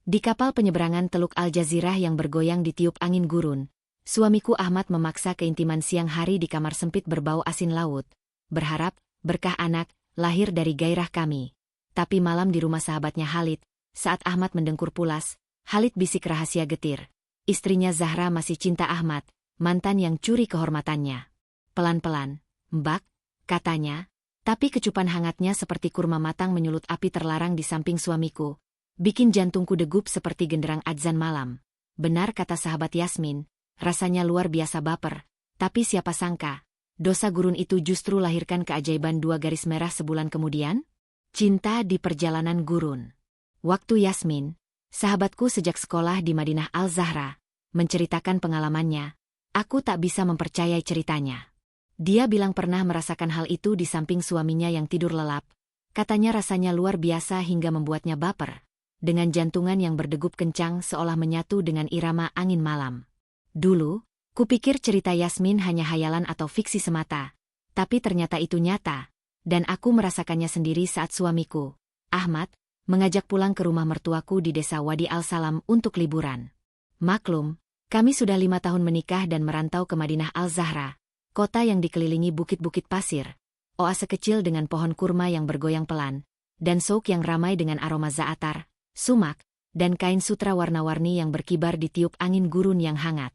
Di kapal penyeberangan Teluk Al-Jazirah yang bergoyang ditiup angin gurun, suamiku Ahmad memaksa keintiman siang hari di kamar sempit berbau asin laut, berharap berkah anak lahir dari gairah kami. Tapi malam di rumah sahabatnya Khalid, saat Ahmad mendengkur pulas, Khalid bisik rahasia getir. Istrinya Zahra masih cinta Ahmad, mantan yang curi kehormatannya. Pelan-pelan, "Mbak," katanya, tapi kecupan hangatnya seperti kurma matang menyulut api terlarang di samping suamiku. Bikin jantungku degup seperti genderang adzan malam. Benar kata sahabat Yasmin, rasanya luar biasa baper. Tapi siapa sangka, dosa gurun itu justru lahirkan keajaiban 2 garis merah sebulan kemudian? Cinta di perjalanan gurun. Waktu Yasmin, sahabatku sejak sekolah di Madinah Al-Zahra, menceritakan pengalamannya, aku tak bisa mempercayai ceritanya. Dia bilang pernah merasakan hal itu di samping suaminya yang tidur lelap. Katanya rasanya luar biasa hingga membuatnya baper. Dengan jantungan yang berdegup kencang seolah menyatu dengan irama angin malam. Dulu, kupikir cerita Yasmin hanya hayalan atau fiksi semata. Tapi ternyata itu nyata, dan aku merasakannya sendiri saat suamiku, Ahmad, mengajak pulang ke rumah mertuaku di desa Wadi Al-Salam untuk liburan. Maklum, kami sudah 5 tahun menikah dan merantau ke Madinah Al-Zahra, kota yang dikelilingi bukit-bukit pasir, oase kecil dengan pohon kurma yang bergoyang pelan, dan souk yang ramai dengan aroma za'atar, sumak, dan kain sutra warna-warni yang berkibar ditiup angin gurun yang hangat.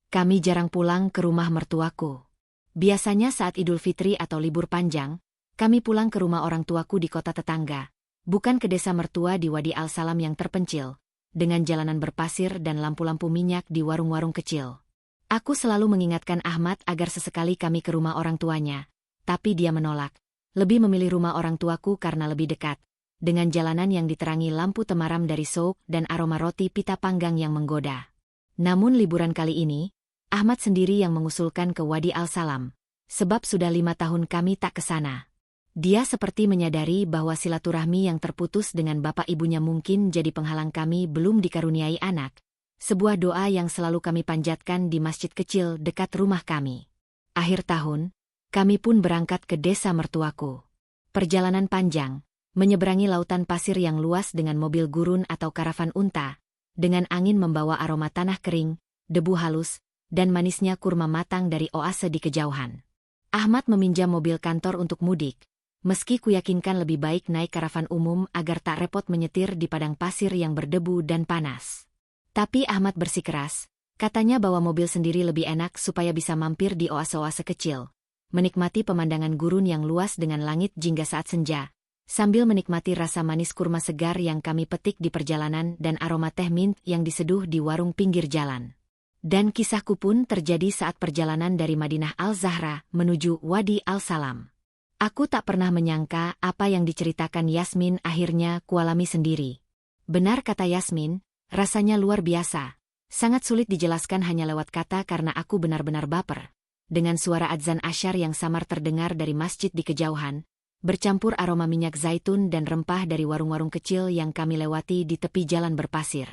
Kami jarang pulang ke rumah mertuaku. Biasanya saat Idul Fitri atau libur panjang, kami pulang ke rumah orang tuaku di kota tetangga, bukan ke desa mertua di Wadi Al-Salam yang terpencil, dengan jalanan berpasir dan lampu-lampu minyak di warung-warung kecil. Aku selalu mengingatkan Ahmad agar sesekali kami ke rumah orang tuanya, tapi dia menolak, lebih memilih rumah orang tuaku karena lebih dekat. Dengan jalanan yang diterangi lampu temaram dari souk dan aroma roti pita panggang yang menggoda. Namun liburan kali ini, Ahmad sendiri yang mengusulkan ke Wadi Al-Salam, sebab sudah 5 tahun kami tak ke sana. Dia seperti menyadari bahwa silaturahmi yang terputus dengan bapak ibunya mungkin jadi penghalang kami belum dikaruniai anak, sebuah doa yang selalu kami panjatkan di masjid kecil dekat rumah kami. Akhir tahun, kami pun berangkat ke desa mertuaku. Perjalanan panjang, menyeberangi lautan pasir yang luas dengan mobil gurun atau karavan unta, dengan angin membawa aroma tanah kering, debu halus, dan manisnya kurma matang dari oase di kejauhan. Ahmad meminjam mobil kantor untuk mudik, meski kuyakinkan lebih baik naik karavan umum agar tak repot menyetir di padang pasir yang berdebu dan panas. Tapi Ahmad bersikeras, katanya bawa mobil sendiri lebih enak supaya bisa mampir di oase-oase kecil, menikmati pemandangan gurun yang luas dengan langit jingga saat senja, sambil menikmati rasa manis kurma segar yang kami petik di perjalanan dan aroma teh mint yang diseduh di warung pinggir jalan. Dan kisahku pun terjadi saat perjalanan dari Madinah Al-Zahra menuju Wadi Al-Salam. Aku tak pernah menyangka apa yang diceritakan Yasmin akhirnya kualami sendiri. Benar kata Yasmin, rasanya luar biasa. Sangat sulit dijelaskan hanya lewat kata karena aku benar-benar baper. Dengan suara adzan asyar yang samar terdengar dari masjid di kejauhan, bercampur aroma minyak zaitun dan rempah dari warung-warung kecil yang kami lewati di tepi jalan berpasir.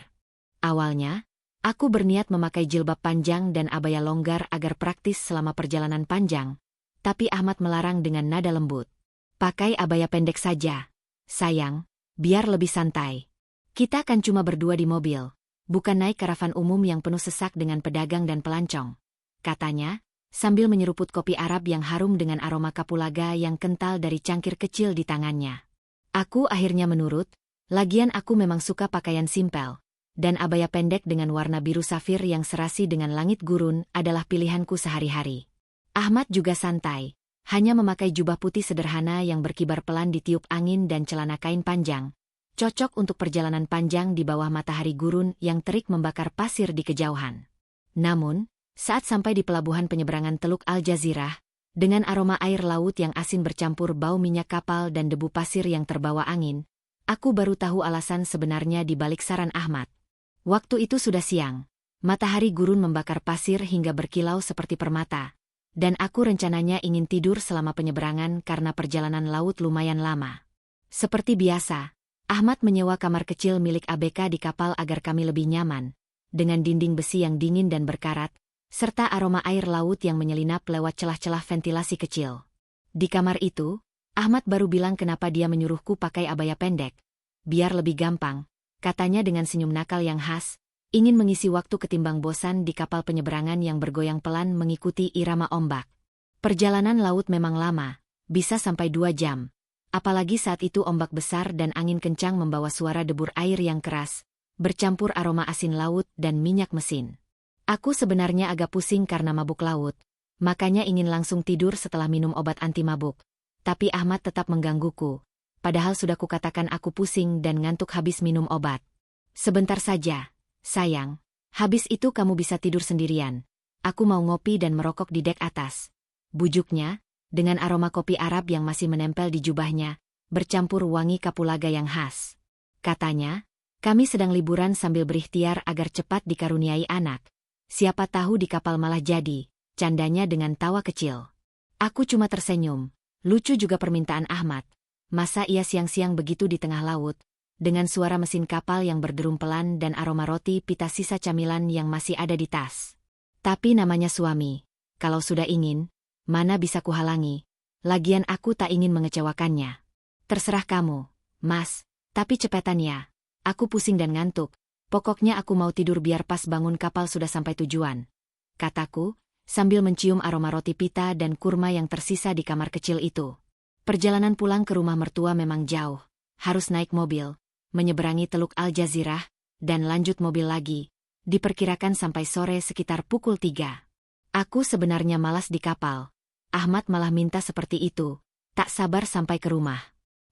Awalnya, aku berniat memakai jilbab panjang dan abaya longgar agar praktis selama perjalanan panjang, tapi Ahmad melarang dengan nada lembut. "Pakai abaya pendek saja, sayang, biar lebih santai. Kita kan cuma berdua di mobil, bukan naik karavan umum yang penuh sesak dengan pedagang dan pelancong," katanya, sambil menyeruput kopi Arab yang harum dengan aroma kapulaga yang kental dari cangkir kecil di tangannya. Aku akhirnya menurut, lagian aku memang suka pakaian simpel, dan abaya pendek dengan warna biru safir yang serasi dengan langit gurun adalah pilihanku sehari-hari. Ahmad juga santai, hanya memakai jubah putih sederhana yang berkibar pelan ditiup angin dan celana kain panjang, cocok untuk perjalanan panjang di bawah matahari gurun yang terik membakar pasir di kejauhan. Namun, saat sampai di pelabuhan penyeberangan Teluk Al-Jazirah, dengan aroma air laut yang asin bercampur bau minyak kapal dan debu pasir yang terbawa angin, aku baru tahu alasan sebenarnya di balik saran Ahmad. Waktu itu sudah siang, matahari gurun membakar pasir hingga berkilau seperti permata, dan aku rencananya ingin tidur selama penyeberangan karena perjalanan laut lumayan lama. Seperti biasa, Ahmad menyewa kamar kecil milik ABK di kapal agar kami lebih nyaman, dengan dinding besi yang dingin dan berkarat, serta aroma air laut yang menyelinap lewat celah-celah ventilasi kecil. Di kamar itu, Ahmad baru bilang kenapa dia menyuruhku pakai abaya pendek. Biar lebih gampang, katanya dengan senyum nakal yang khas, ingin mengisi waktu ketimbang bosan di kapal penyeberangan yang bergoyang pelan mengikuti irama ombak. Perjalanan laut memang lama, bisa sampai 2 jam. Apalagi saat itu ombak besar dan angin kencang membawa suara debur air yang keras, bercampur aroma asin laut dan minyak mesin. Aku sebenarnya agak pusing karena mabuk laut, makanya ingin langsung tidur setelah minum obat anti mabuk. Tapi Ahmad tetap menggangguku, padahal sudah kukatakan aku pusing dan ngantuk habis minum obat. Sebentar saja, sayang. Habis itu kamu bisa tidur sendirian. Aku mau ngopi dan merokok di dek atas. Bujuknya, dengan aroma kopi Arab yang masih menempel di jubahnya, bercampur wangi kapulaga yang khas. Katanya, kami sedang liburan sambil berikhtiar agar cepat dikaruniai anak. Siapa tahu di kapal malah jadi, candanya dengan tawa kecil. Aku cuma tersenyum. Lucu juga permintaan Ahmad. Masa ia siang-siang begitu di tengah laut, dengan suara mesin kapal yang berderum pelan dan aroma roti pita sisa camilan yang masih ada di tas. Tapi namanya suami. Kalau sudah ingin, mana bisa kuhalangi. Lagian aku tak ingin mengecewakannya. Terserah kamu, Mas, tapi cepetan ya. Aku pusing dan ngantuk. Pokoknya aku mau tidur biar pas bangun kapal sudah sampai tujuan. Kataku, sambil mencium aroma roti pita dan kurma yang tersisa di kamar kecil itu. Perjalanan pulang ke rumah mertua memang jauh. Harus naik mobil, menyeberangi Teluk Al-Jazirah, dan lanjut mobil lagi. Diperkirakan sampai sore sekitar pukul 3. Aku sebenarnya malas di kapal. Ahmad malah minta seperti itu. Tak sabar sampai ke rumah.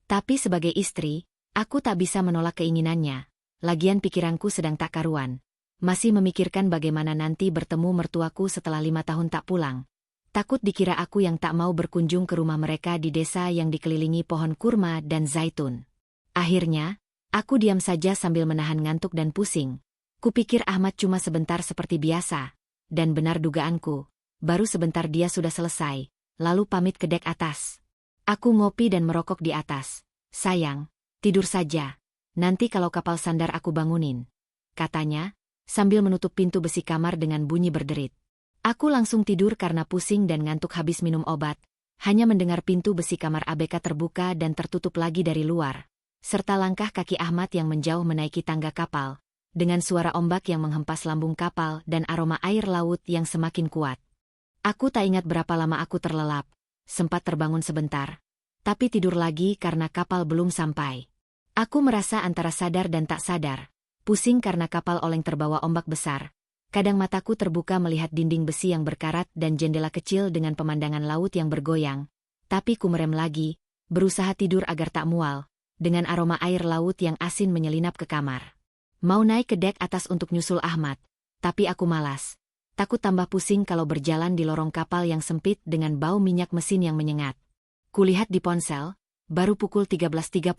Tapi sebagai istri, aku tak bisa menolak keinginannya. Lagian pikiranku sedang tak karuan. Masih memikirkan bagaimana nanti bertemu mertuaku setelah 5 tahun tak pulang. Takut dikira aku yang tak mau berkunjung ke rumah mereka di desa yang dikelilingi pohon kurma dan zaitun. Akhirnya, aku diam saja sambil menahan ngantuk dan pusing. Kupikir Ahmad cuma sebentar seperti biasa. Dan benar dugaanku, baru sebentar dia sudah selesai, lalu pamit ke dek atas. Aku ngopi dan merokok di atas. Sayang, tidur saja. Nanti kalau kapal sandar aku bangunin. Katanya, sambil menutup pintu besi kamar dengan bunyi berderit. Aku langsung tidur karena pusing dan ngantuk habis minum obat. Hanya mendengar pintu besi kamar ABK terbuka dan tertutup lagi dari luar. Serta langkah kaki Ahmad yang menjauh menaiki tangga kapal. Dengan suara ombak yang menghempas lambung kapal dan aroma air laut yang semakin kuat. Aku tak ingat berapa lama aku terlelap. Sempat terbangun sebentar. Tapi tidur lagi karena kapal belum sampai. Aku merasa antara sadar dan tak sadar. Pusing karena kapal oleng terbawa ombak besar. Kadang mataku terbuka melihat dinding besi yang berkarat dan jendela kecil dengan pemandangan laut yang bergoyang. Tapi ku merem lagi, berusaha tidur agar tak mual, dengan aroma air laut yang asin menyelinap ke kamar. Mau naik ke dek atas untuk nyusul Ahmad, tapi aku malas. Takut tambah pusing kalau berjalan di lorong kapal yang sempit dengan bau minyak mesin yang menyengat. Kulihat di ponsel, baru pukul 13.30.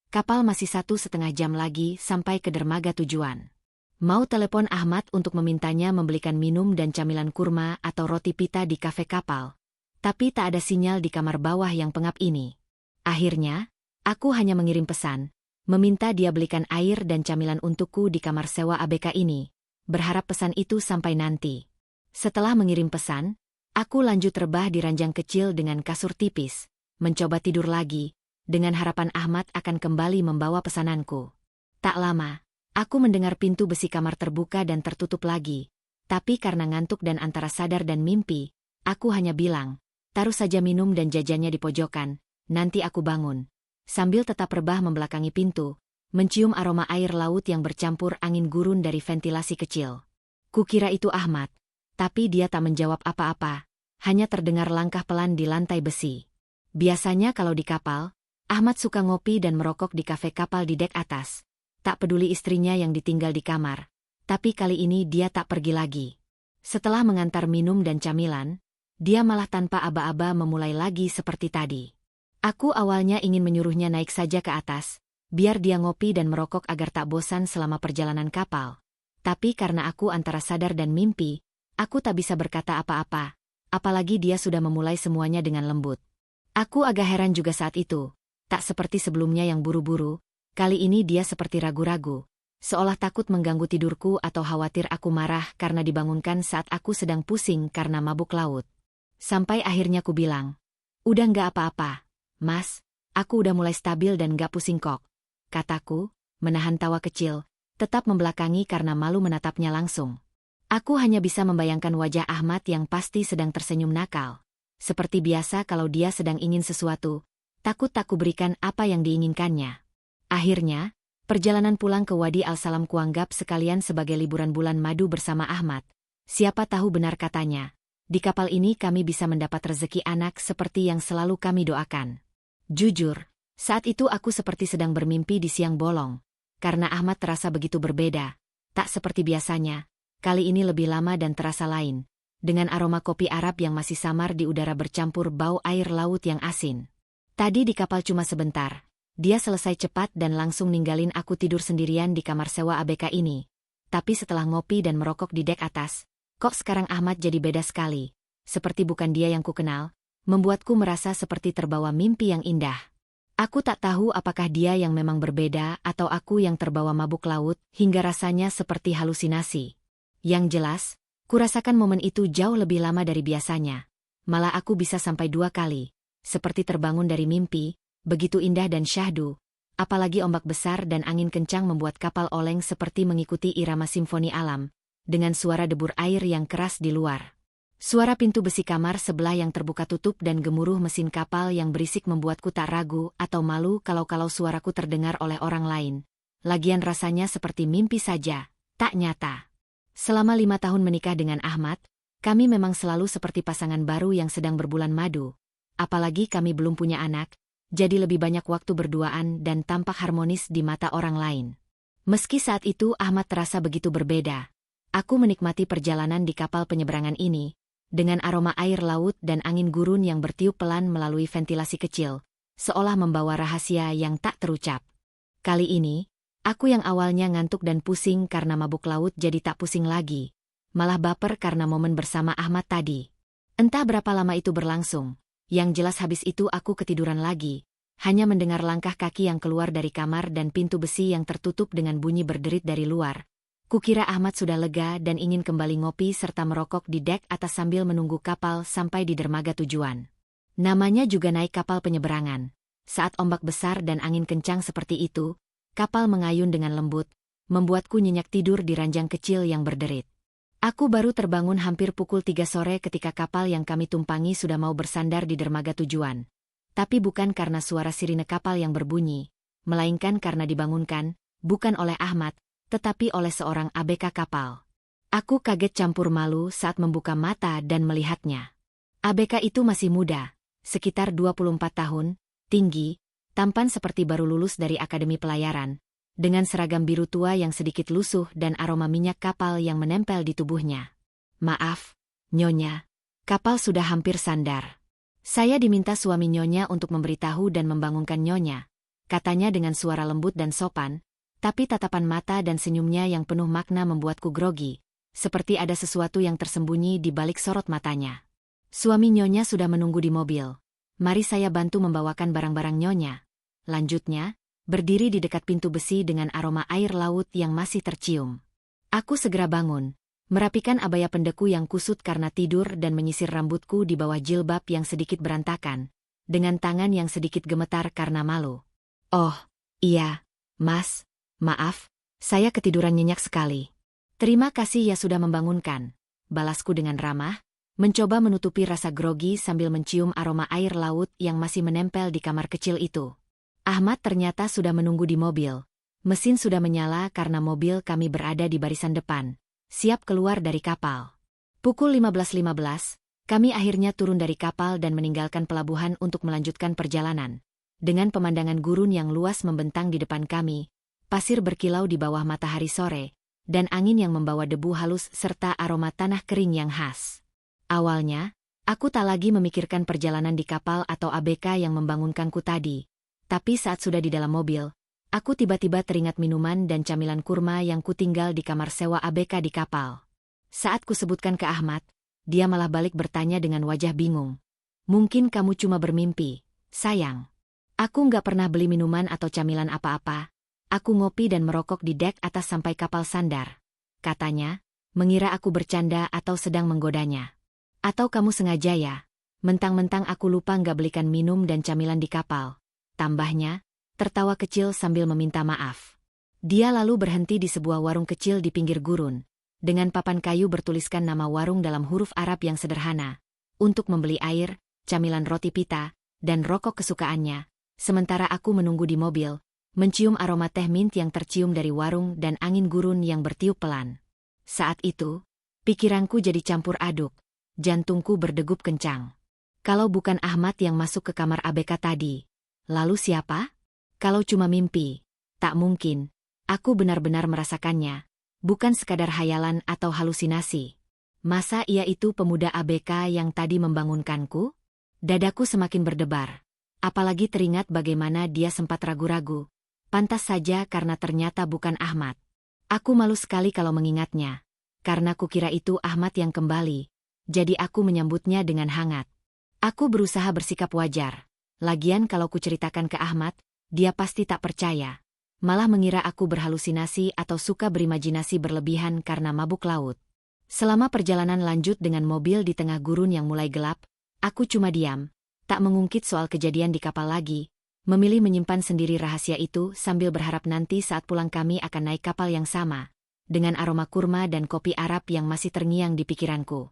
Kapal masih 1,5 jam lagi sampai ke dermaga tujuan. Mau telepon Ahmad untuk memintanya membelikan minum dan camilan kurma atau roti pita di kafe kapal. Tapi tak ada sinyal di kamar bawah yang pengap ini. Akhirnya, aku hanya mengirim pesan, meminta dia belikan air dan camilan untukku di kamar sewa ABK ini, berharap pesan itu sampai nanti. Setelah mengirim pesan, aku lanjut rebah di ranjang kecil dengan kasur tipis, mencoba tidur lagi, dengan harapan Ahmad akan kembali membawa pesananku. Tak lama, aku mendengar pintu besi kamar terbuka dan tertutup lagi, tapi karena ngantuk dan antara sadar dan mimpi, aku hanya bilang, taruh saja minum dan jajannya di pojokan, nanti aku bangun. Sambil tetap rebah membelakangi pintu, mencium aroma air laut yang bercampur angin gurun dari ventilasi kecil. Kukira itu Ahmad, tapi dia tak menjawab apa-apa, hanya terdengar langkah pelan di lantai besi. Biasanya kalau di kapal, Ahmad suka ngopi dan merokok di kafe kapal di dek atas. Tak peduli istrinya yang ditinggal di kamar. Tapi kali ini dia tak pergi lagi. Setelah mengantar minum dan camilan, dia malah tanpa aba-aba memulai lagi seperti tadi. Aku awalnya ingin menyuruhnya naik saja ke atas, biar dia ngopi dan merokok agar tak bosan selama perjalanan kapal. Tapi karena aku antara sadar dan mimpi, aku tak bisa berkata apa-apa. Apalagi dia sudah memulai semuanya dengan lembut. Aku agak heran juga saat itu. Tak seperti sebelumnya yang buru-buru, kali ini dia seperti ragu-ragu, seolah takut mengganggu tidurku atau khawatir aku marah karena dibangunkan saat aku sedang pusing karena mabuk laut. Sampai akhirnya ku bilang, udah nggak apa-apa, Mas, aku udah mulai stabil dan nggak pusing kok. Kataku, menahan tawa kecil, tetap membelakangi karena malu menatapnya langsung. Aku hanya bisa membayangkan wajah Ahmad yang pasti sedang tersenyum nakal. Seperti biasa kalau dia sedang ingin sesuatu, takut tak kuberikan apa yang diinginkannya. Akhirnya, perjalanan pulang ke Wadi Al-Salam kuanggap sekalian sebagai liburan bulan madu bersama Ahmad. Siapa tahu benar katanya, di kapal ini kami bisa mendapat rezeki anak seperti yang selalu kami doakan. Jujur, saat itu aku seperti sedang bermimpi di siang bolong. Karena Ahmad terasa begitu berbeda. Tak seperti biasanya, kali ini lebih lama dan terasa lain. Dengan aroma kopi Arab yang masih samar di udara bercampur bau air laut yang asin. Tadi di kapal cuma sebentar. Dia selesai cepat dan langsung ninggalin aku tidur sendirian di kamar sewa ABK ini. Tapi setelah ngopi dan merokok di dek atas, kok sekarang Ahmad jadi beda sekali. Seperti bukan dia yang kukenal, membuatku merasa seperti terbawa mimpi yang indah. Aku tak tahu apakah dia yang memang berbeda atau aku yang terbawa mabuk laut hingga rasanya seperti halusinasi. Yang jelas, kurasakan momen itu jauh lebih lama dari biasanya. Malah aku bisa sampai 2 kali. Seperti terbangun dari mimpi, begitu indah dan syahdu. Apalagi ombak besar dan angin kencang membuat kapal oleng seperti mengikuti irama simfoni alam, dengan suara debur air yang keras di luar. Suara pintu besi kamar sebelah yang terbuka tutup dan gemuruh mesin kapal yang berisik membuatku tak ragu atau malu kalau suaraku terdengar oleh orang lain. Lagian rasanya seperti mimpi saja, tak nyata. Selama 5 tahun menikah dengan Ahmad, kami memang selalu seperti pasangan baru yang sedang berbulan madu. Apalagi kami belum punya anak, jadi lebih banyak waktu berduaan dan tampak harmonis di mata orang lain. Meski saat itu Ahmad terasa begitu berbeda, aku menikmati perjalanan di kapal penyeberangan ini, dengan aroma air laut dan angin gurun yang bertiup pelan melalui ventilasi kecil, seolah membawa rahasia yang tak terucap. Kali ini, aku yang awalnya ngantuk dan pusing karena mabuk laut jadi tak pusing lagi, malah baper karena momen bersama Ahmad tadi. Entah berapa lama itu berlangsung, yang jelas habis itu aku ketiduran lagi, hanya mendengar langkah kaki yang keluar dari kamar dan pintu besi yang tertutup dengan bunyi berderit dari luar. Kukira Ahmad sudah lega dan ingin kembali ngopi serta merokok di dek atas sambil menunggu kapal sampai di dermaga tujuan. Namanya juga naik kapal penyeberangan. Saat ombak besar dan angin kencang seperti itu, kapal mengayun dengan lembut, membuatku nyenyak tidur di ranjang kecil yang berderit. Aku baru terbangun hampir pukul 3 sore ketika kapal yang kami tumpangi sudah mau bersandar di dermaga tujuan. Tapi bukan karena suara sirine kapal yang berbunyi, melainkan karena dibangunkan, bukan oleh Ahmad, tetapi oleh seorang ABK kapal. Aku kaget campur malu saat membuka mata dan melihatnya. ABK itu masih muda, sekitar 24 tahun, tinggi, tampan seperti baru lulus dari akademi pelayaran, dengan seragam biru tua yang sedikit lusuh dan aroma minyak kapal yang menempel di tubuhnya. Maaf, Nyonya, kapal sudah hampir sandar. Saya diminta suami Nyonya untuk memberitahu dan membangunkan Nyonya, katanya dengan suara lembut dan sopan, tapi tatapan mata dan senyumnya yang penuh makna membuatku grogi, seperti ada sesuatu yang tersembunyi di balik sorot matanya. Suami Nyonya sudah menunggu di mobil. Mari saya bantu membawakan barang-barang Nyonya. Lanjutnya, berdiri di dekat pintu besi dengan aroma air laut yang masih tercium. Aku segera bangun, merapikan abaya pendeku yang kusut karena tidur dan menyisir rambutku di bawah jilbab yang sedikit berantakan, dengan tangan yang sedikit gemetar karena malu. Oh, iya, Mas. Maaf, saya ketiduran nyenyak sekali. Terima kasih ya sudah membangunkan, balasku dengan ramah, mencoba menutupi rasa grogi sambil mencium aroma air laut yang masih menempel di kamar kecil itu. Ahmad ternyata sudah menunggu di mobil. Mesin sudah menyala karena mobil kami berada di barisan depan, siap keluar dari kapal. Pukul 15.15, kami akhirnya turun dari kapal dan meninggalkan pelabuhan untuk melanjutkan perjalanan. Dengan pemandangan gurun yang luas membentang di depan kami, pasir berkilau di bawah matahari sore, dan angin yang membawa debu halus serta aroma tanah kering yang khas. Awalnya, aku tak lagi memikirkan perjalanan di kapal atau ABK yang membangunkanku tadi. Tapi saat sudah di dalam mobil, aku tiba-tiba teringat minuman dan camilan kurma yang kutinggal di kamar sewa ABK di kapal. Saat kusebutkan ke Ahmad, dia malah balik bertanya dengan wajah bingung. Mungkin kamu cuma bermimpi, sayang. Aku nggak pernah beli minuman atau camilan apa-apa. Aku ngopi dan merokok di dek atas sampai kapal sandar. Katanya, mengira aku bercanda atau sedang menggodanya. Atau kamu sengaja ya? Mentang-mentang aku lupa nggak belikan minum dan camilan di kapal. Tambahnya, tertawa kecil sambil meminta maaf. Dia lalu berhenti di sebuah warung kecil di pinggir gurun, dengan papan kayu bertuliskan nama warung dalam huruf Arab yang sederhana, untuk membeli air, camilan roti pita, dan rokok kesukaannya. Sementara aku menunggu di mobil, mencium aroma teh mint yang tercium dari warung dan angin gurun yang bertiup pelan. Saat itu, pikiranku jadi campur aduk, jantungku berdegup kencang. Kalau bukan Ahmad yang masuk ke kamar ABK tadi, lalu siapa? Kalau cuma mimpi, tak mungkin. Aku benar-benar merasakannya, bukan sekadar hayalan atau halusinasi. Masa ia itu pemuda ABK yang tadi membangunkanku? Dadaku semakin berdebar. Apalagi teringat bagaimana dia sempat ragu-ragu. Pantas saja karena ternyata bukan Ahmad. Aku malu sekali kalau mengingatnya. Karena kukira itu Ahmad yang kembali. Jadi aku menyambutnya dengan hangat. Aku berusaha bersikap wajar. Lagian kalau kuceritakan ke Ahmad, dia pasti tak percaya. Malah mengira aku berhalusinasi atau suka berimajinasi berlebihan karena mabuk laut. Selama perjalanan lanjut dengan mobil di tengah gurun yang mulai gelap, aku cuma diam, tak mengungkit soal kejadian di kapal lagi, memilih menyimpan sendiri rahasia itu sambil berharap nanti saat pulang kami akan naik kapal yang sama, dengan aroma kurma dan kopi Arab yang masih terngiang di pikiranku.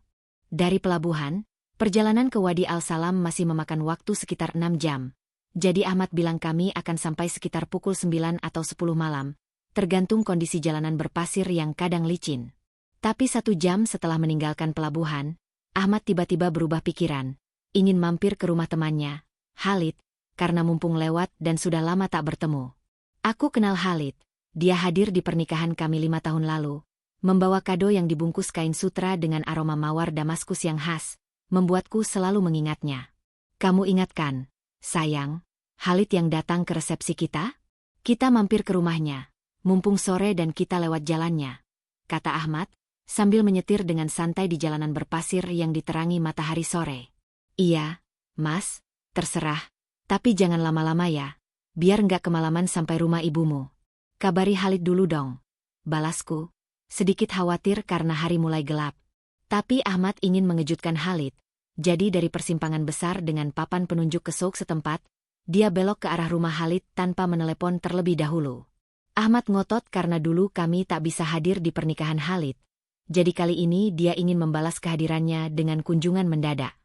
Dari pelabuhan, perjalanan ke Wadi Al-Salam masih memakan waktu sekitar 6 jam. Jadi Ahmad bilang kami akan sampai sekitar pukul 9 atau 10 malam, tergantung kondisi jalanan berpasir yang kadang licin. Tapi 1 jam setelah meninggalkan pelabuhan, Ahmad tiba-tiba berubah pikiran, ingin mampir ke rumah temannya, Khalid, karena mumpung lewat dan sudah lama tak bertemu. Aku kenal Khalid, dia hadir di pernikahan kami 5 tahun lalu, membawa kado yang dibungkus kain sutra dengan aroma mawar Damaskus yang khas, membuatku selalu mengingatnya. Kamu ingat kan, sayang? Khalid yang datang ke resepsi kita? Kita mampir ke rumahnya, mumpung sore dan kita lewat jalannya, kata Ahmad, sambil menyetir dengan santai di jalanan berpasir yang diterangi matahari sore. Iya, Mas, terserah, tapi jangan lama-lama ya, biar nggak kemalaman sampai rumah ibumu. Kabari Khalid dulu dong, balasku, sedikit khawatir karena hari mulai gelap. Tapi Ahmad ingin mengejutkan Khalid, jadi dari persimpangan besar dengan papan penunjuk ke souk setempat, dia belok ke arah rumah Khalid tanpa menelepon terlebih dahulu. Ahmad ngotot karena dulu kami tak bisa hadir di pernikahan Khalid. Jadi kali ini dia ingin membalas kehadirannya dengan kunjungan mendadak.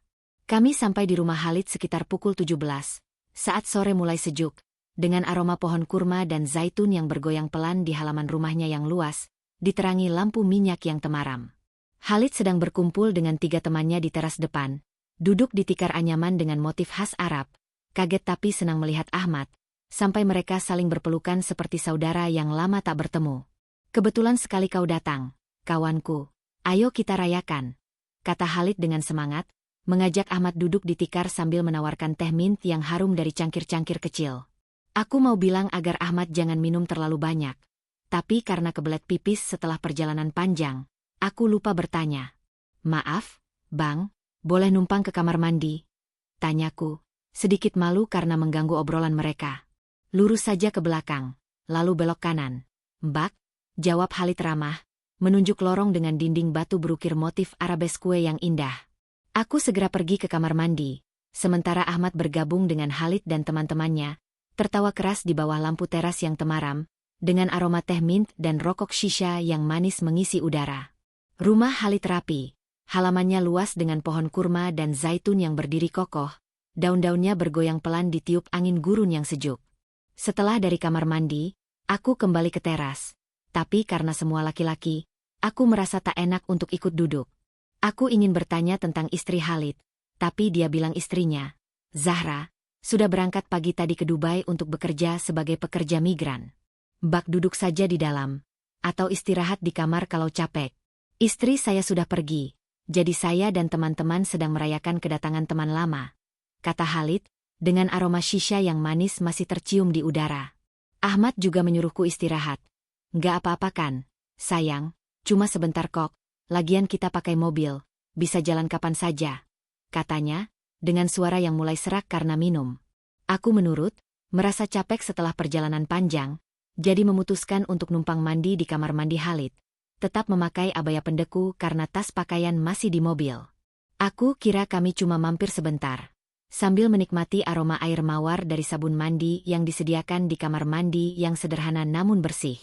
Kami sampai di rumah Khalid sekitar pukul 17, saat sore mulai sejuk, dengan aroma pohon kurma dan zaitun yang bergoyang pelan di halaman rumahnya yang luas, diterangi lampu minyak yang temaram. Khalid sedang berkumpul dengan 3 temannya di teras depan, duduk di tikar anyaman dengan motif khas Arab. Kaget tapi senang melihat Ahmad, sampai mereka saling berpelukan seperti saudara yang lama tak bertemu. Kebetulan sekali kau datang, kawanku. Ayo kita rayakan, kata Khalid dengan semangat, mengajak Ahmad duduk di tikar sambil menawarkan teh mint yang harum dari cangkir-cangkir kecil. Aku mau bilang agar Ahmad jangan minum terlalu banyak, tapi karena kebelet pipis setelah perjalanan panjang, aku lupa bertanya. Maaf, Bang, boleh numpang ke kamar mandi? Tanyaku. Sedikit malu karena mengganggu obrolan mereka. Lurus saja ke belakang, lalu belok kanan. Mbak, jawab Khalid ramah, menunjuk lorong dengan dinding batu berukir motif arabesque yang indah. Aku segera pergi ke kamar mandi, sementara Ahmad bergabung dengan Khalid dan teman-temannya, tertawa keras di bawah lampu teras yang temaram, dengan aroma teh mint dan rokok shisha yang manis mengisi udara. Rumah Khalid rapi, halamannya luas dengan pohon kurma dan zaitun yang berdiri kokoh. Daun-daunnya bergoyang pelan ditiup angin gurun yang sejuk. Setelah dari kamar mandi, aku kembali ke teras. Tapi karena semua laki-laki, aku merasa tak enak untuk ikut duduk. Aku ingin bertanya tentang istri Khalid, tapi dia bilang istrinya, Zahra, sudah berangkat pagi tadi ke Dubai untuk bekerja sebagai pekerja migran. Mbak duduk saja di dalam, atau istirahat di kamar kalau capek. Istri saya sudah pergi, jadi saya dan teman-teman sedang merayakan kedatangan teman lama, kata Khalid, dengan aroma shisha yang manis masih tercium di udara. Ahmad juga menyuruhku istirahat. Nggak apa-apa kan, sayang, cuma sebentar kok, lagian kita pakai mobil, bisa jalan kapan saja, katanya, dengan suara yang mulai serak karena minum. Aku menurut, merasa capek setelah perjalanan panjang, jadi memutuskan untuk numpang mandi di kamar mandi Khalid, tetap memakai abaya pendeku karena tas pakaian masih di mobil. Aku kira kami cuma mampir sebentar, sambil menikmati aroma air mawar dari sabun mandi yang disediakan di kamar mandi yang sederhana namun bersih.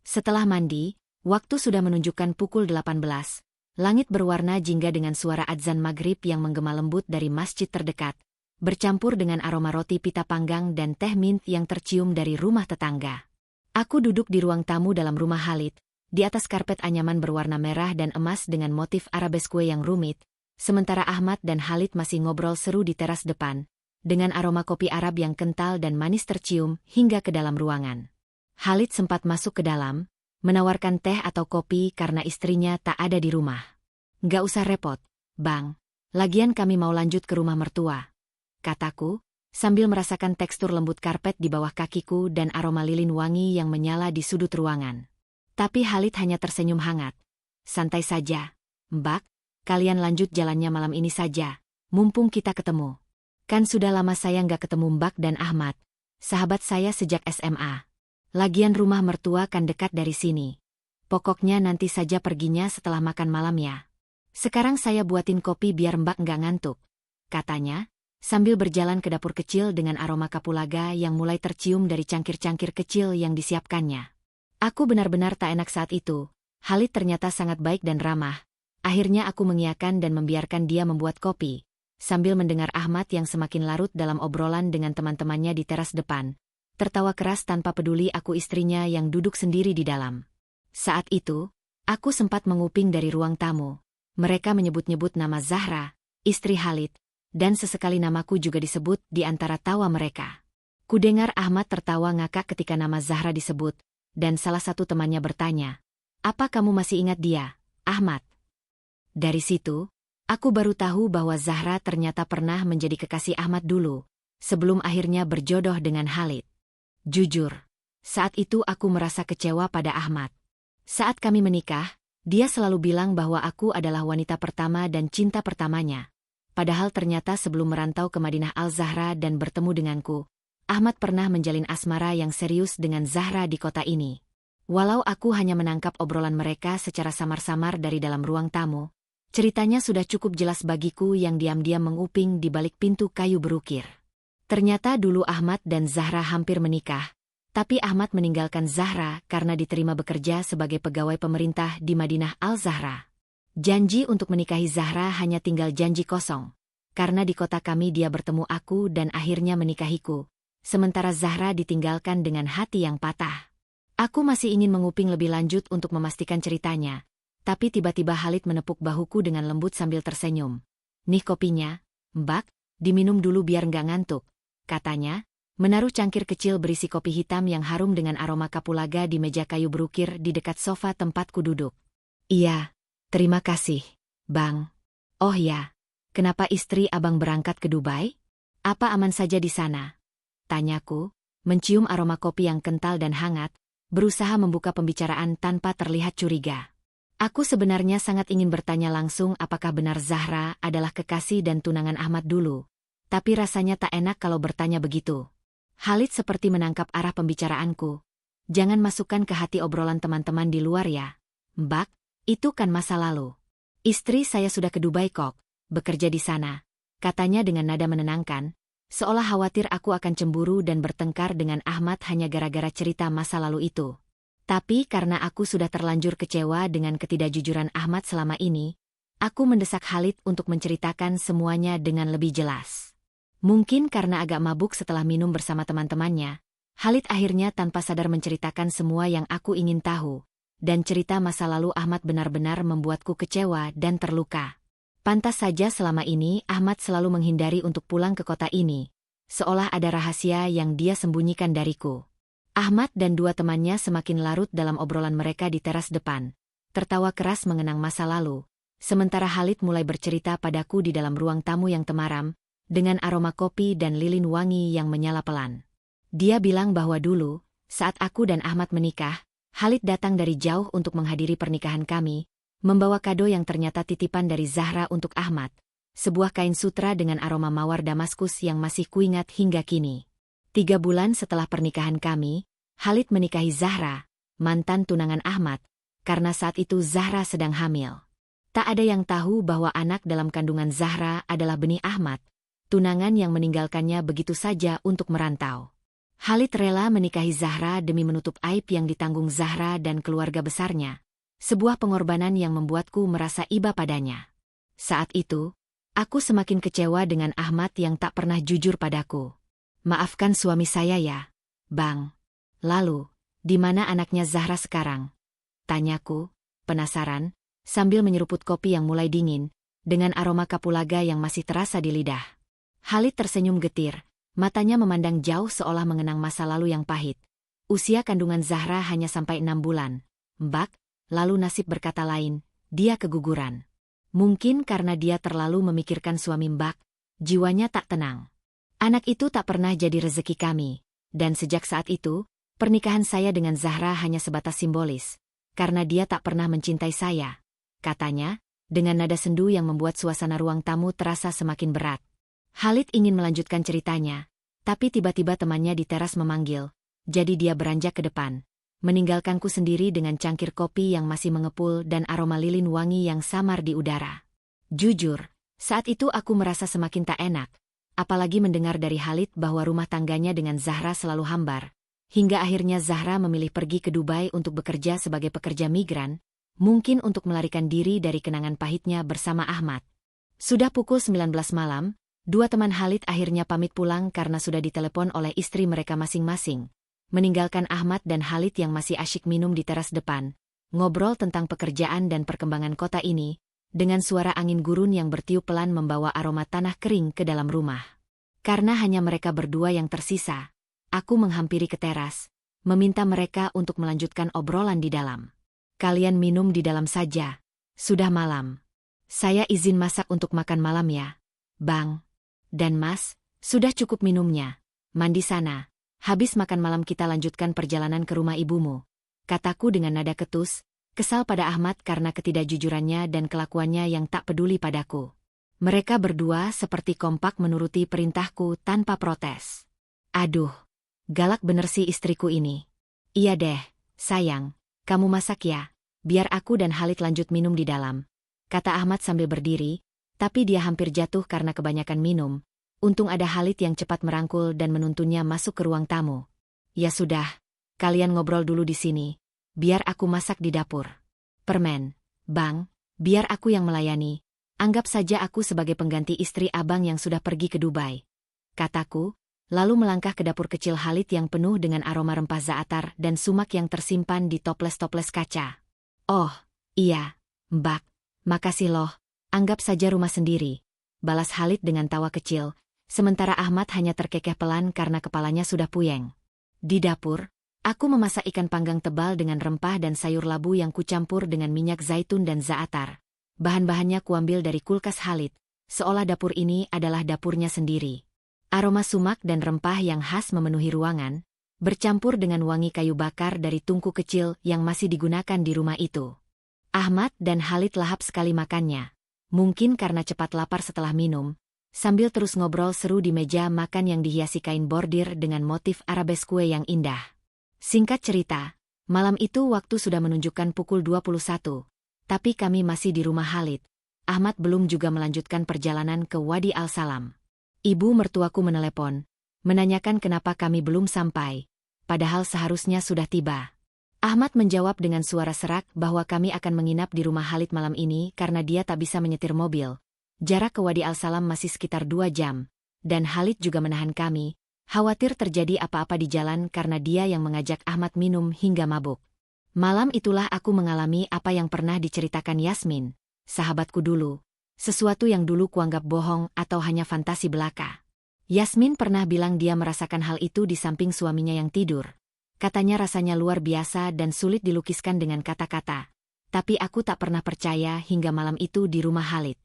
Setelah mandi, waktu sudah menunjukkan pukul 18. Langit berwarna jingga dengan suara adzan maghrib yang menggema lembut dari masjid terdekat, bercampur dengan aroma roti pita panggang dan teh mint yang tercium dari rumah tetangga. Aku duduk di ruang tamu dalam rumah Khalid, di atas karpet anyaman berwarna merah dan emas dengan motif arabesque yang rumit, sementara Ahmad dan Khalid masih ngobrol seru di teras depan, dengan aroma kopi Arab yang kental dan manis tercium hingga ke dalam ruangan. Khalid sempat masuk ke dalam, menawarkan teh atau kopi karena istrinya tak ada di rumah. "Nggak usah repot, Bang. Lagian kami mau lanjut ke rumah mertua," kataku, sambil merasakan tekstur lembut karpet di bawah kakiku dan aroma lilin wangi yang menyala di sudut ruangan. Tapi Khalid hanya tersenyum hangat. "Santai saja, Mbak. Kalian lanjut jalannya malam ini saja, mumpung kita ketemu. Kan sudah lama saya nggak ketemu Mbak dan Ahmad, sahabat saya sejak SMA. Lagian rumah mertua kan dekat dari sini. Pokoknya nanti saja perginya setelah makan malam ya. Sekarang saya buatin kopi biar Mbak nggak ngantuk," katanya, sambil berjalan ke dapur kecil dengan aroma kapulaga yang mulai tercium dari cangkir-cangkir kecil yang disiapkannya. Aku benar-benar tak enak saat itu. Khalid ternyata sangat baik dan ramah. Akhirnya aku mengiyakan dan membiarkan dia membuat kopi, sambil mendengar Ahmad yang semakin larut dalam obrolan dengan teman-temannya di teras depan, tertawa keras tanpa peduli aku istrinya yang duduk sendiri di dalam. Saat itu, aku sempat menguping dari ruang tamu. Mereka menyebut-nyebut nama Zahra, istri Khalid, dan sesekali namaku juga disebut di antara tawa mereka. Kudengar Ahmad tertawa ngakak ketika nama Zahra disebut, dan salah satu temannya bertanya, "Apa kamu masih ingat dia, Ahmad?" Dari situ, aku baru tahu bahwa Zahra ternyata pernah menjadi kekasih Ahmad dulu, sebelum akhirnya berjodoh dengan Khalid. Jujur, saat itu aku merasa kecewa pada Ahmad. Saat kami menikah, dia selalu bilang bahwa aku adalah wanita pertama dan cinta pertamanya. Padahal ternyata sebelum merantau ke Madinah Al-Zahra dan bertemu denganku, Ahmad pernah menjalin asmara yang serius dengan Zahra di kota ini. Walau aku hanya menangkap obrolan mereka secara samar-samar dari dalam ruang tamu, ceritanya sudah cukup jelas bagiku yang diam-diam menguping di balik pintu kayu berukir. Ternyata dulu Ahmad dan Zahra hampir menikah, tapi Ahmad meninggalkan Zahra karena diterima bekerja sebagai pegawai pemerintah di Madinah Al-Zahra. Janji untuk menikahi Zahra hanya tinggal janji kosong, karena di kota kami dia bertemu aku dan akhirnya menikahiku, sementara Zahra ditinggalkan dengan hati yang patah. Aku masih ingin menguping lebih lanjut untuk memastikan ceritanya, tapi tiba-tiba Khalid menepuk bahuku dengan lembut sambil tersenyum. "Nih kopinya, Mbak, diminum dulu biar nggak ngantuk," katanya, menaruh cangkir kecil berisi kopi hitam yang harum dengan aroma kapulaga di meja kayu berukir di dekat sofa tempatku duduk. "Iya, terima kasih, Bang. Oh ya, kenapa istri Abang berangkat ke Dubai? Apa aman saja di sana?" tanyaku, mencium aroma kopi yang kental dan hangat, berusaha membuka pembicaraan tanpa terlihat curiga. Aku sebenarnya sangat ingin bertanya langsung apakah benar Zahra adalah kekasih dan tunangan Ahmad dulu. Tapi rasanya tak enak kalau bertanya begitu. Khalid seperti menangkap arah pembicaraanku. "Jangan masukkan ke hati obrolan teman-teman di luar ya, Mbak, itu kan masa lalu. Istri saya sudah ke Dubai kok, bekerja di sana," katanya dengan nada menenangkan, seolah khawatir aku akan cemburu dan bertengkar dengan Ahmad hanya gara-gara cerita masa lalu itu. Tapi karena aku sudah terlanjur kecewa dengan ketidakjujuran Ahmad selama ini, aku mendesak Khalid untuk menceritakan semuanya dengan lebih jelas. Mungkin karena agak mabuk setelah minum bersama teman-temannya, Khalid akhirnya tanpa sadar menceritakan semua yang aku ingin tahu, dan cerita masa lalu Ahmad benar-benar membuatku kecewa dan terluka. Pantas saja selama ini Ahmad selalu menghindari untuk pulang ke kota ini, seolah ada rahasia yang dia sembunyikan dariku. Ahmad dan dua temannya semakin larut dalam obrolan mereka di teras depan, tertawa keras mengenang masa lalu, sementara Khalid mulai bercerita padaku di dalam ruang tamu yang temaram, dengan aroma kopi dan lilin wangi yang menyala pelan. Dia bilang bahwa dulu, saat aku dan Ahmad menikah, Khalid datang dari jauh untuk menghadiri pernikahan kami, membawa kado yang ternyata titipan dari Zahra untuk Ahmad, sebuah kain sutra dengan aroma mawar Damaskus yang masih kuingat hingga kini. 3 bulan setelah pernikahan kami, Khalid menikahi Zahra, mantan tunangan Ahmad, karena saat itu Zahra sedang hamil. Tak ada yang tahu bahwa anak dalam kandungan Zahra adalah benih Ahmad, tunangan yang meninggalkannya begitu saja untuk merantau. Khalid rela menikahi Zahra demi menutup aib yang ditanggung Zahra dan keluarga besarnya. Sebuah pengorbanan yang membuatku merasa iba padanya. Saat itu, aku semakin kecewa dengan Ahmad yang tak pernah jujur padaku. Maafkan suami saya ya, Bang. Lalu, di mana anaknya Zahra sekarang? Tanyaku, penasaran, sambil menyeruput kopi yang mulai dingin, dengan aroma kapulaga yang masih terasa di lidah. Khalid tersenyum getir, matanya memandang jauh seolah mengenang masa lalu yang pahit. Usia kandungan Zahra hanya sampai 6 bulan. Mbak, lalu nasib berkata lain, dia keguguran. Mungkin karena dia terlalu memikirkan suami Mbak, jiwanya tak tenang. Anak itu tak pernah jadi rezeki kami, dan sejak saat itu, pernikahan saya dengan Zahra hanya sebatas simbolis, karena dia tak pernah mencintai saya, katanya, dengan nada sendu yang membuat suasana ruang tamu terasa semakin berat. Khalid ingin melanjutkan ceritanya, tapi tiba-tiba temannya di teras memanggil, jadi dia beranjak ke depan, meninggalkanku sendiri dengan cangkir kopi yang masih mengepul dan aroma lilin wangi yang samar di udara. Jujur, saat itu aku merasa semakin tak enak, apalagi mendengar dari Khalid bahwa rumah tangganya dengan Zahra selalu hambar, hingga akhirnya Zahra memilih pergi ke Dubai untuk bekerja sebagai pekerja migran, mungkin untuk melarikan diri dari kenangan pahitnya bersama Ahmad. Sudah pukul 19 malam, dua teman Khalid akhirnya pamit pulang karena sudah ditelepon oleh istri mereka masing-masing, meninggalkan Ahmad dan Khalid yang masih asyik minum di teras depan, ngobrol tentang pekerjaan dan perkembangan kota ini, dengan suara angin gurun yang bertiup pelan membawa aroma tanah kering ke dalam rumah. Karena hanya mereka berdua yang tersisa, aku menghampiri ke teras, meminta mereka untuk melanjutkan obrolan di dalam. Kalian minum di dalam saja, sudah malam. Saya izin masak untuk makan malam ya, Bang. Dan Mas, sudah cukup minumnya, mandi sana. Habis makan malam kita lanjutkan perjalanan ke rumah ibumu, kataku dengan nada ketus, kesal pada Ahmad karena ketidakjujurannya dan kelakuannya yang tak peduli padaku. Mereka berdua seperti kompak menuruti perintahku tanpa protes. Aduh, galak bener sih istriku ini. Iya deh, sayang, kamu masak ya, biar aku dan Khalid lanjut minum di dalam, kata Ahmad sambil berdiri, tapi dia hampir jatuh karena kebanyakan minum. Untung ada Khalid yang cepat merangkul dan menuntunnya masuk ke ruang tamu. Ya sudah, kalian ngobrol dulu di sini, biar aku masak di dapur. Permen, Bang, biar aku yang melayani. Anggap saja aku sebagai pengganti istri abang yang sudah pergi ke Dubai, kataku, lalu melangkah ke dapur kecil Khalid yang penuh dengan aroma rempah za'atar dan sumak yang tersimpan di toples-toples kaca. Oh, iya, Mbak, makasih loh, anggap saja rumah sendiri, balas Khalid dengan tawa kecil. Sementara Ahmad hanya terkekeh pelan karena kepalanya sudah puyeng. Di dapur, aku memasak ikan panggang tebal dengan rempah dan sayur labu yang kucampur dengan minyak zaitun dan za'atar. Bahan-bahannya kuambil dari kulkas Khalid, seolah dapur ini adalah dapurnya sendiri. Aroma sumak dan rempah yang khas memenuhi ruangan, bercampur dengan wangi kayu bakar dari tungku kecil yang masih digunakan di rumah itu. Ahmad dan Khalid lahap sekali makannya, mungkin karena cepat lapar setelah minum, sambil terus ngobrol seru di meja makan yang dihiasi kain bordir dengan motif arabesque yang indah. Singkat cerita, malam itu waktu sudah menunjukkan pukul 21, tapi kami masih di rumah Khalid. Ahmad belum juga melanjutkan perjalanan ke Wadi Al-Salam. Ibu mertuaku menelepon, menanyakan kenapa kami belum sampai, padahal seharusnya sudah tiba. Ahmad menjawab dengan suara serak bahwa kami akan menginap di rumah Khalid malam ini karena dia tak bisa menyetir mobil. Jarak ke Wadi Al-Salam masih sekitar 2 jam, dan Khalid juga menahan kami, khawatir terjadi apa-apa di jalan karena dia yang mengajak Ahmad minum hingga mabuk. Malam itulah aku mengalami apa yang pernah diceritakan Yasmin, sahabatku dulu, sesuatu yang dulu kuanggap bohong atau hanya fantasi belaka. Yasmin pernah bilang dia merasakan hal itu di samping suaminya yang tidur. Katanya rasanya luar biasa dan sulit dilukiskan dengan kata-kata. Tapi aku tak pernah percaya hingga malam itu di rumah Khalid.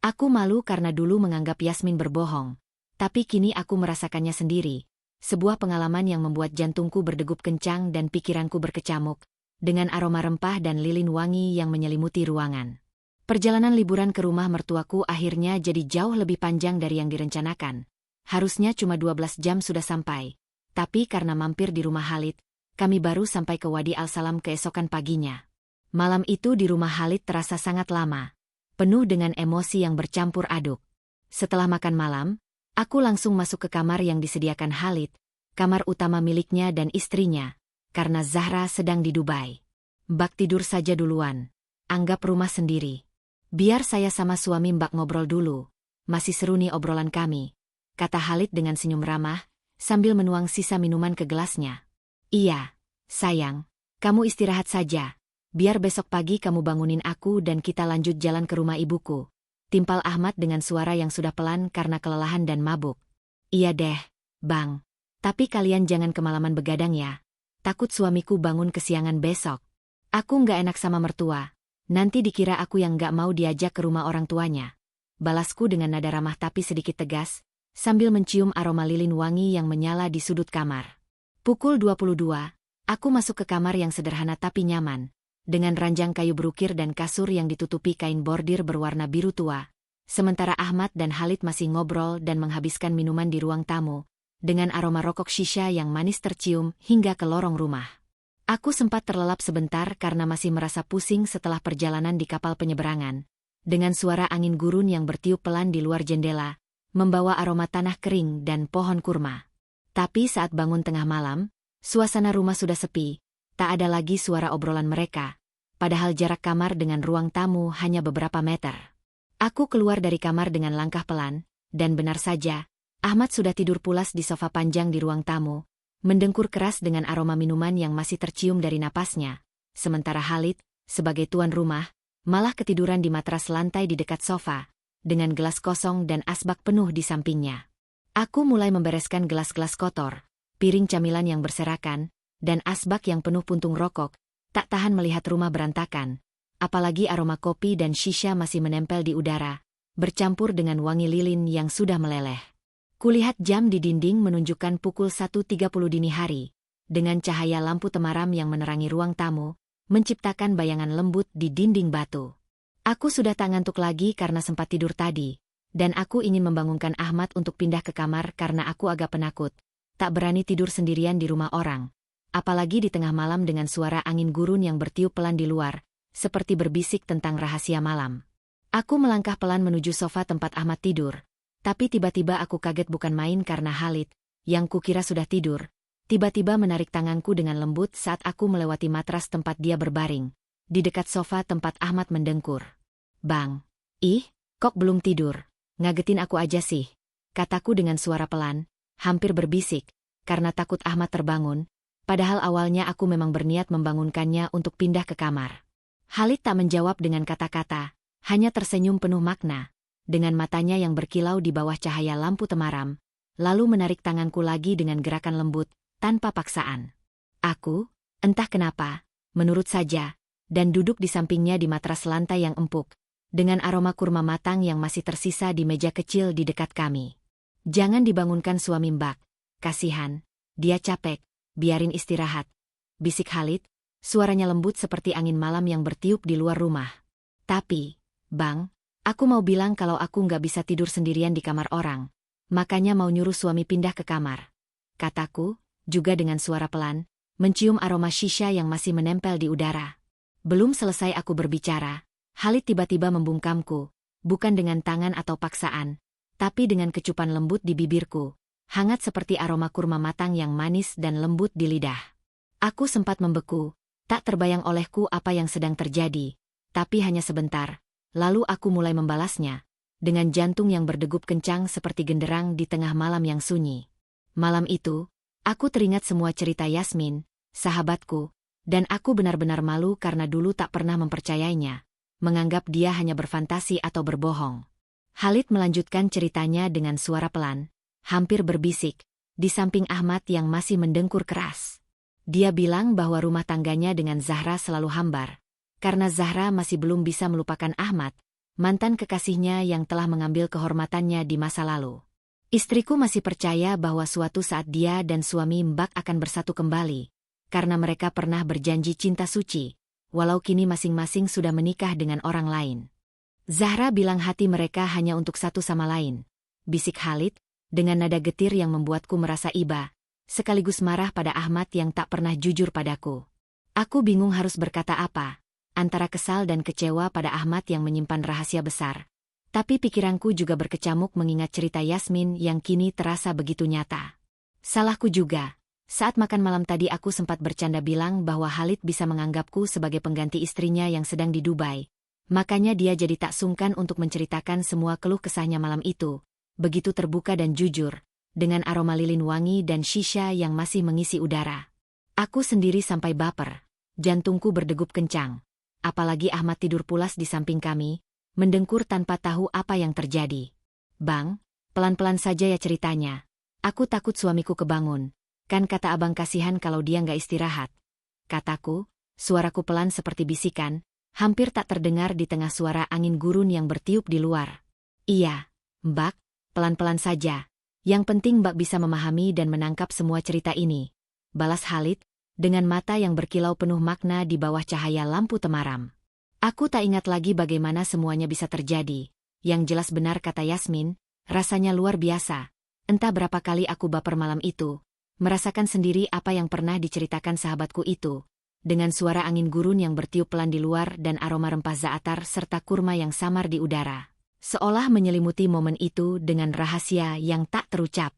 Aku malu karena dulu menganggap Yasmin berbohong, tapi kini aku merasakannya sendiri. Sebuah pengalaman yang membuat jantungku berdegup kencang dan pikiranku berkecamuk, dengan aroma rempah dan lilin wangi yang menyelimuti ruangan. Perjalanan liburan ke rumah mertuaku akhirnya jadi jauh lebih panjang dari yang direncanakan. Harusnya cuma 12 jam sudah sampai, tapi karena mampir di rumah Khalid, kami baru sampai ke Wadi Al-Salam keesokan paginya. Malam itu di rumah Khalid terasa sangat lama, penuh dengan emosi yang bercampur aduk. Setelah makan malam, aku langsung masuk ke kamar yang disediakan Khalid, kamar utama miliknya dan istrinya, karena Zahra sedang di Dubai. Mbak tidur saja duluan. Anggap rumah sendiri. Biar saya sama suami Mbak ngobrol dulu. Masih seru nih obrolan kami, kata Khalid dengan senyum ramah, sambil menuang sisa minuman ke gelasnya. Iya, sayang, kamu istirahat saja. Biar besok pagi kamu bangunin aku dan kita lanjut jalan ke rumah ibuku. Timpal Ahmad dengan suara yang sudah pelan karena kelelahan dan mabuk. Iya deh, Bang. Tapi kalian jangan kemalaman begadang ya. Takut suamiku bangun kesiangan besok. Aku nggak enak sama mertua. Nanti dikira aku yang nggak mau diajak ke rumah orang tuanya. Balasku dengan nada ramah tapi sedikit tegas, sambil mencium aroma lilin wangi yang menyala di sudut kamar. Pukul 22, aku masuk ke kamar yang sederhana tapi nyaman, dengan ranjang kayu berukir dan kasur yang ditutupi kain bordir berwarna biru tua. Sementara Ahmad dan Khalid masih ngobrol dan menghabiskan minuman di ruang tamu, dengan aroma rokok shisha yang manis tercium hingga ke lorong rumah. Aku sempat terlelap sebentar karena masih merasa pusing setelah perjalanan di kapal penyeberangan, dengan suara angin gurun yang bertiup pelan di luar jendela, membawa aroma tanah kering dan pohon kurma. Tapi saat bangun tengah malam, suasana rumah sudah sepi, tak ada lagi suara obrolan mereka, padahal jarak kamar dengan ruang tamu hanya beberapa meter. Aku keluar dari kamar dengan langkah pelan, dan benar saja, Ahmad sudah tidur pulas di sofa panjang di ruang tamu, mendengkur keras dengan aroma minuman yang masih tercium dari napasnya, sementara Khalid, sebagai tuan rumah, malah ketiduran di matras lantai di dekat sofa, dengan gelas kosong dan asbak penuh di sampingnya. Aku mulai membereskan gelas-gelas kotor, piring camilan yang berserakan, dan asbak yang penuh puntung rokok, tak tahan melihat rumah berantakan, apalagi aroma kopi dan shisha masih menempel di udara, bercampur dengan wangi lilin yang sudah meleleh. Kulihat jam di dinding menunjukkan pukul 1.30 dini hari, dengan cahaya lampu temaram yang menerangi ruang tamu, menciptakan bayangan lembut di dinding batu. Aku sudah tak ngantuk lagi karena sempat tidur tadi, dan aku ingin membangunkan Ahmad untuk pindah ke kamar karena aku agak penakut, tak berani tidur sendirian di rumah orang, apalagi di tengah malam dengan suara angin gurun yang bertiup pelan di luar, seperti berbisik tentang rahasia malam. Aku melangkah pelan menuju sofa tempat Ahmad tidur, tapi tiba-tiba aku kaget bukan main karena Khalid, yang kukira sudah tidur, tiba-tiba menarik tanganku dengan lembut saat aku melewati matras tempat dia berbaring, di dekat sofa tempat Ahmad mendengkur. Bang, kok belum tidur? Ngagetin aku aja sih, kataku dengan suara pelan, hampir berbisik, karena takut Ahmad terbangun, padahal awalnya aku memang berniat membangunkannya untuk pindah ke kamar. Khalid tak menjawab dengan kata-kata, hanya tersenyum penuh makna, dengan matanya yang berkilau di bawah cahaya lampu temaram, lalu menarik tanganku lagi dengan gerakan lembut, tanpa paksaan. Aku, entah kenapa, menurut saja, dan duduk di sampingnya di matras lantai yang empuk, dengan aroma kurma matang yang masih tersisa di meja kecil di dekat kami. Jangan dibangunkan suami Mbak, kasihan, dia capek, biarin istirahat, bisik Khalid, suaranya lembut seperti angin malam yang bertiup di luar rumah. Tapi, Bang, aku mau bilang kalau aku nggak bisa tidur sendirian di kamar orang, makanya mau nyuruh suami pindah ke kamar, kataku, juga dengan suara pelan, mencium aroma shisha yang masih menempel di udara. Belum selesai aku berbicara, Khalid tiba-tiba membungkamku, bukan dengan tangan atau paksaan, tapi dengan kecupan lembut di bibirku, hangat seperti aroma kurma matang yang manis dan lembut di lidah. Aku sempat membeku, tak terbayang olehku apa yang sedang terjadi, tapi hanya sebentar. Lalu aku mulai membalasnya, dengan jantung yang berdegup kencang seperti genderang di tengah malam yang sunyi. Malam itu, aku teringat semua cerita Yasmin, sahabatku, dan aku benar-benar malu karena dulu tak pernah mempercayainya, menganggap dia hanya berfantasi atau berbohong. Khalid melanjutkan ceritanya dengan suara pelan, hampir berbisik, di samping Ahmad yang masih mendengkur keras. Dia bilang bahwa rumah tangganya dengan Zahra selalu hambar, karena Zahra masih belum bisa melupakan Ahmad, mantan kekasihnya yang telah mengambil kehormatannya di masa lalu. Istriku masih percaya bahwa suatu saat dia dan suami Mbak akan bersatu kembali, karena mereka pernah berjanji cinta suci, walau kini masing-masing sudah menikah dengan orang lain. Zahra bilang hati mereka hanya untuk satu sama lain, bisik Khalid, dengan nada getir yang membuatku merasa iba, sekaligus marah pada Ahmad yang tak pernah jujur padaku. Aku bingung harus berkata apa, antara kesal dan kecewa pada Ahmad yang menyimpan rahasia besar. Tapi pikiranku juga berkecamuk mengingat cerita Yasmin yang kini terasa begitu nyata. Salahku juga. Saat makan malam tadi aku sempat bercanda bilang bahwa Khalid bisa menganggapku sebagai pengganti istrinya yang sedang di Dubai. Makanya dia jadi tak sungkan untuk menceritakan semua keluh kesahnya malam itu. Begitu terbuka dan jujur, dengan aroma lilin wangi dan shisha yang masih mengisi udara. Aku sendiri sampai baper. Jantungku berdegup kencang. Apalagi Ahmad tidur pulas di samping kami, mendengkur tanpa tahu apa yang terjadi. Bang, pelan-pelan saja ya ceritanya. Aku takut suamiku kebangun. Kan kata abang kasihan kalau dia nggak istirahat. Kataku, suaraku pelan seperti bisikan, hampir tak terdengar di tengah suara angin gurun yang bertiup di luar. Iya, Mbak, pelan-pelan saja. Yang penting Mbak bisa memahami dan menangkap semua cerita ini. Balas Khalid, dengan mata yang berkilau penuh makna di bawah cahaya lampu temaram. Aku tak ingat lagi bagaimana semuanya bisa terjadi. Yang jelas benar kata Yasmin, rasanya luar biasa. Entah berapa kali aku baper malam itu. Merasakan sendiri apa yang pernah diceritakan sahabatku itu. Dengan suara angin gurun yang bertiup pelan di luar dan aroma rempah za'atar serta kurma yang samar di udara. Seolah menyelimuti momen itu dengan rahasia yang tak terucap.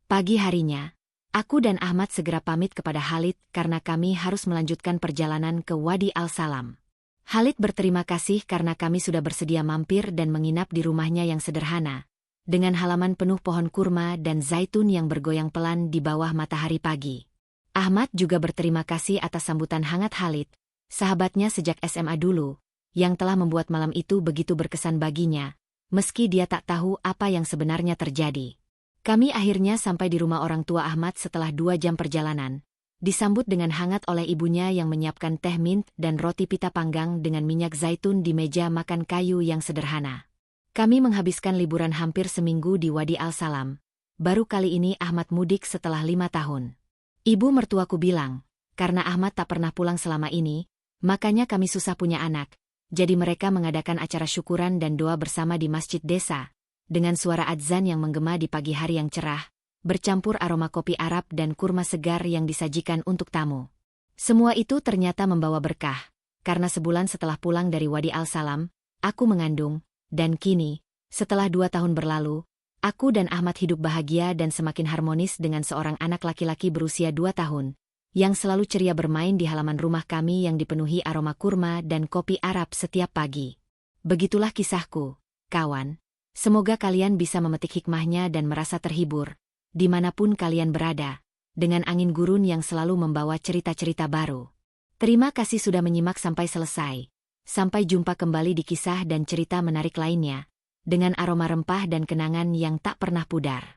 Pagi harinya, aku dan Ahmad segera pamit kepada Khalid karena kami harus melanjutkan perjalanan ke Wadi Al-Salam. Khalid berterima kasih karena kami sudah bersedia mampir dan menginap di rumahnya yang sederhana, dengan halaman penuh pohon kurma dan zaitun yang bergoyang pelan di bawah matahari pagi. Ahmad juga berterima kasih atas sambutan hangat Khalid, sahabatnya sejak SMA dulu, yang telah membuat malam itu begitu berkesan baginya, meski dia tak tahu apa yang sebenarnya terjadi. Kami akhirnya sampai di rumah orang tua Ahmad setelah 2 jam perjalanan, disambut dengan hangat oleh ibunya yang menyiapkan teh mint dan roti pita panggang dengan minyak zaitun di meja makan kayu yang sederhana. Kami menghabiskan liburan hampir seminggu di Wadi Al-Salam. Baru kali ini Ahmad mudik setelah 5 tahun. Ibu mertuaku bilang, karena Ahmad tak pernah pulang selama ini, makanya kami susah punya anak. Jadi mereka mengadakan acara syukuran dan doa bersama di masjid desa, dengan suara adzan yang menggema di pagi hari yang cerah, bercampur aroma kopi Arab dan kurma segar yang disajikan untuk tamu. Semua itu ternyata membawa berkah, karena sebulan setelah pulang dari Wadi Al-Salam, aku mengandung. Dan kini, setelah 2 tahun berlalu, aku dan Ahmad hidup bahagia dan semakin harmonis dengan seorang anak laki-laki berusia 2 tahun, yang selalu ceria bermain di halaman rumah kami yang dipenuhi aroma kurma dan kopi Arab setiap pagi. Begitulah kisahku, kawan. Semoga kalian bisa memetik hikmahnya dan merasa terhibur, dimanapun kalian berada, dengan angin gurun yang selalu membawa cerita-cerita baru. Terima kasih sudah menyimak sampai selesai. Sampai jumpa kembali di kisah dan cerita menarik lainnya, dengan aroma rempah dan kenangan yang tak pernah pudar.